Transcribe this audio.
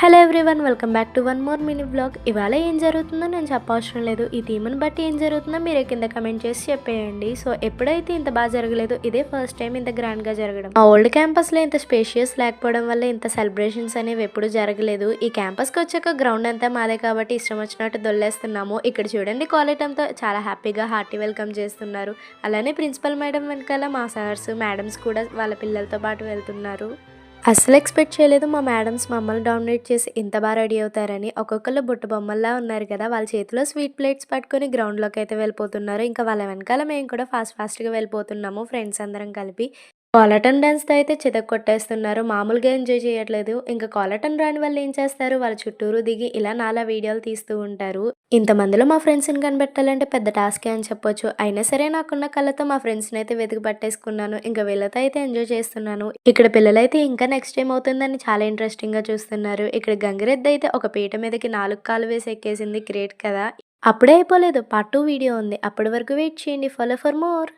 Hello everyone, welcome back to one more mini blog. ఇవాళ ఏం జరుగుతుందో నేను చెప్పవసరం లేదు. ఈ థీమ్ని బట్టి ఏం జరుగుతుందో మీరే కింద కమెంట్ చేసి చెప్పేయండి. సో ఎప్పుడైతే ఇంత బాగా జరగలేదు, ఇదే ఫస్ట్ టైం ఇంత గ్రాండ్గా జరగడం. మా ఓల్డ్ క్యాంపస్లో ఇంత స్పేషియస్ లేకపోవడం వల్ల ఇంత సెలబ్రేషన్స్ అనేవి ఎప్పుడు జరగలేదు. ఈ క్యాంపస్కి వచ్చాక గ్రౌండ్ అంతా మాదే కాబట్టి ఇష్టం వచ్చినట్టు దొల్లేస్తున్నాము. ఇక్కడ చూడండి, కాలేటంతో చాలా హ్యాపీగా హార్టీ వెల్కమ్ చేస్తున్నారు. అలానే ప్రిన్సిపల్ మేడం వెనకాల మా సార్స్ మేడమ్స్ కూడా వాళ్ళ పిల్లలతో పాటు వెళ్తున్నారు. అస్సలు ఎక్స్పెక్ట్ చేయలేదు మా మేడమ్స్ మమ్మల్ని డామినేట్ చేసి ఇంత బాగా రెడీ అవుతారని. ఒక్కొక్కళ్ళు బుట్ట బొమ్మల్లా ఉన్నారు కదా, వాళ్ళ చేతిలో స్వీట్ ప్లేట్స్ పట్టుకొని గ్రౌండ్లోకి అయితే వెళ్ళిపోతున్నారు. ఇంకా వాళ్ళ వెనకాల మేము కూడా ఫాస్ట్గా వెళ్ళిపోతున్నాము, ఫ్రెండ్స్ అందరం కలిపి. కాలటన్ డాన్స్‌తో అయితే చితక్కొట్టేస్తున్నారు. మామూలుగా ఎంజాయ్ చేయట్లేదు. ఇంకా కాలటన్ రాని వాళ్ళు ఏం చేస్తారు, వాళ్ళ చుట్టూరు దిగి ఇలా నాలా వీడియోలు తీస్తూ ఉంటారు. ఇంతమందిలో మా ఫ్రెండ్స్‌ని కనిపెట్టాలంటే పెద్ద టాస్కే అని చెప్పొచ్చు. అయినా సరే నాకున్న కళ్ళతో మా ఫ్రెండ్స్‌ని అయితే వెతికి పట్టేసుకున్నాను. ఇంకా వీళ్ళతో అయితే ఎంజాయ్ చేస్తున్నాను. ఇక్కడ పిల్లలైతే ఇంకా నెక్స్ట్ ఏమవుతుందని చాలా ఇంట్రెస్టింగ్‌గా చూస్తున్నారు. ఇక్కడ గంగిరెద్దు అయితే ఒక పీట మీదకి 4 కాళ్ళు వేసి ఎక్కేసింది. గ్రేట్ కదా! అప్పుడే అయిపోలేదు, పార్ట్ 2 వీడియో ఉంది. అప్పటి వరకు వెయిట్ చేయండి. Follow for more.